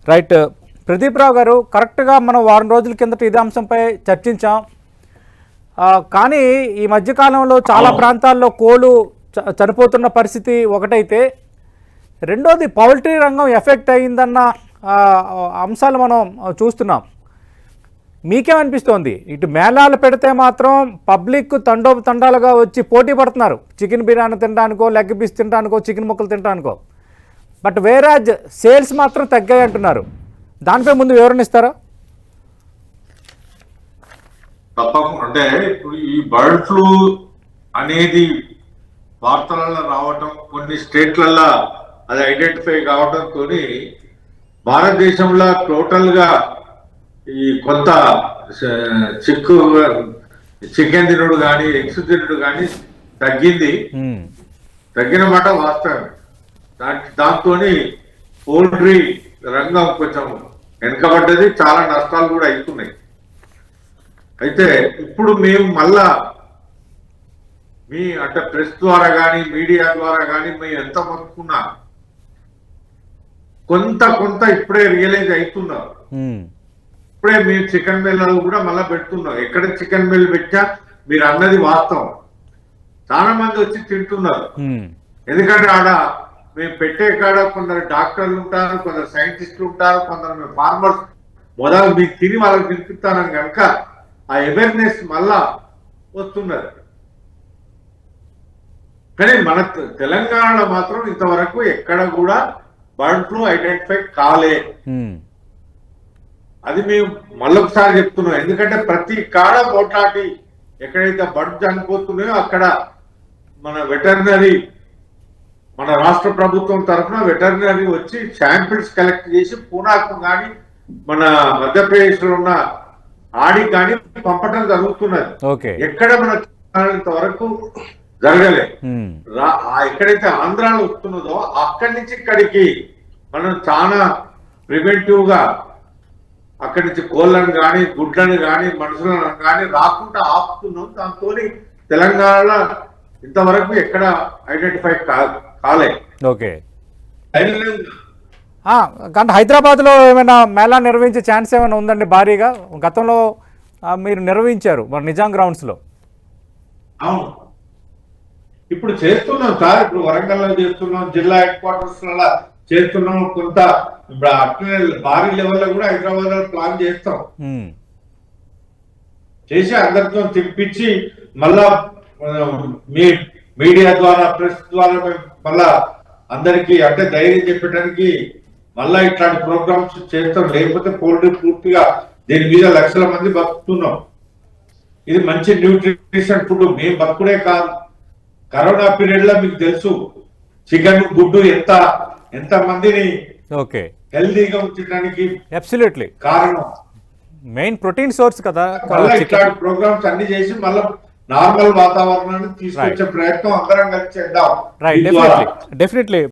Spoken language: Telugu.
రైట్. ప్రదీప్ రావు గారు, కరెక్ట్గా మనం వారం రోజుల కిందట ఇదే అంశంపై చర్చించాం. కానీ ఈ మధ్యకాలంలో చాలా ప్రాంతాల్లో కోళ్ళు చనిపోతున్న పరిస్థితి ఒకటైతే, రెండోది పౌల్ట్రీ రంగం ఎఫెక్ట్ అయ్యిందన్న అంశాలు మనం చూస్తున్నాం. మీకేమనిపిస్తోంది? ఇటు మేళాలు పెడితే మాత్రం పబ్లిక్ తండాలుగా వచ్చి పోటీ పడుతున్నారు, చికెన్ బిర్యానీ తినడానికో, లెగ్ పీస్ తినడానికో, చికెన్ ముక్కలు తినడానికో. బట్ వేరాజ్ సేల్స్ మాత్రం తగ్గాయి అంటున్నారు. దానిపై ముందు వివరణ ఇస్తారా? తప్పకుండా. అంటే ఇప్పుడు ఈ బర్డ్ ఫ్లూ అనేది వార్తలలో రావటం, కొన్ని స్టేట్లలో అది ఐడెంటిఫై కావడంతో భారతదేశంలో టోటల్ గా ఈ కొంత చికెన్ తినుడు కానీ, ఎగ్స్ తినుడు కానీ తగ్గిన మాట వాస్తవం. దాంతో పౌల్ట్రీ రంగం కొంచెం వెనుకబడ్డది, చాలా నష్టాలు కూడా అవుతున్నాయి. అయితే ఇప్పుడు మేము మళ్ళా అంటే ప్రెస్ ద్వారా కానీ, మీడియా ద్వారా కానీ మేము ఎంత మొత్తుకున్నా కొంత ఇప్పుడే రియలైజ్ అవుతున్నారు. ఇప్పుడే మేము చికెన్ మిల్లు కూడా మళ్ళీ పెడుతున్నాం. ఎక్కడ చికెన్ మిల్ పెట్టా మీరు అన్నది వాస్తవం. చాలా మంది వచ్చి తింటున్నారు. ఎందుకంటే ఆడ మేము పెట్టే కాడ కొందరు డాక్టర్లు ఉంటారు, కొందరు సైంటిస్టులు ఉంటారు, కొందరు మేము ఫార్మర్స్ మొదలు మీకు తిని వాళ్ళకి తినిపిస్తానని కనుక ఆ అవేర్నెస్ మళ్ళా వస్తున్నది. కానీ మన తెలంగాణలో మాత్రం ఇంతవరకు ఎక్కడ కూడా బర్డ్ ఫ్లూ ఐడెంటిఫై కాలే. అది మేము మళ్ళొకసారి చెప్తున్నాం. ఎందుకంటే ప్రతి కాడ పోట్లాటి ఎక్కడైతే బర్డ్ చనిపోతున్నాయో అక్కడ మన వెటర్నరీ, మన రాష్ట్ర ప్రభుత్వం తరఫున వెటర్నరీ వచ్చి శాంపిల్స్ కలెక్ట్ చేసి పూనాకు కానీ, మన మధ్యప్రదేశ్ లో ఉన్న ఆడికి కానీ పంపడం జరుగుతున్నది. ఎక్కడ మన ఇంతవరకు జరగలే. ఎక్కడైతే ఆంధ్రాలో వస్తున్నదో అక్కడి నుంచి ఇక్కడికి మనం చాలా ప్రివెంటివ్ గా అక్కడి నుంచి కోళ్ళను కానీ, గుడ్లను కానీ, మనుషులను కానీ రాకుండా ఆపుతున్నాం. దాంతో తెలంగాణలో ఇంతవరకు ఎక్కడ ఐడెంటిఫై కాలే. ఓకే. కానీ హైదరాబాద్లో ఏమైనా మేళా నిర్వహించే ఛాన్స్ ఏమైనా ఉందండి భారీగా? గతంలో మీరు నిర్వహించారు మరి నిజాం గ్రౌండ్స్లో. అవును, ఇప్పుడు చేస్తున్నాం సార్. ఇప్పుడు వరంగల్లో చేస్తున్నాం, జిల్లా హెడ్ క్వార్టర్స్ చేస్తున్నాం. కొంత ఇప్పుడు అట్లనే భారీ లెవెల్లో కూడా హైదరాబాద్ లో ప్లాన్ చేస్తాం. చేసి అందరితో తిప్పించి మళ్ళా మీడియా ద్వారా, ప్రెస్ ద్వారా మళ్ళా అందరికి అంటే ధైర్యం చెప్పడానికి మళ్ళా ఇట్లాంటి ప్రోగ్రామ్స్ చేస్తాం. లేకపోతే పౌల్ట్రీ పూర్తిగా దీని మీద లక్షల మంది బతుకుతున్నాం. ఇది మంచి న్యూట్రిషన్ ఫుడ్. మేము బతుకుడే కాదు, కరోనా పీరియడ్ లో మీకు తెలుసు చికెన్, గుడ్డు ఎంత మందిని హెల్దీగా ఉంచడానికి అబ్సల్యూట్లీ కారణం. మెయిన్ ప్రోటీన్ సోర్స్ కదా. ఇట్లాంటి ప్రోగ్రామ్స్ అన్ని చేసి మళ్ళీ నార్మల్ వాతావరణాన్ని తీసుకొచ్చే ప్రయత్నం అందరం కలిసి చేద్దాం. డెఫినెట్లీ.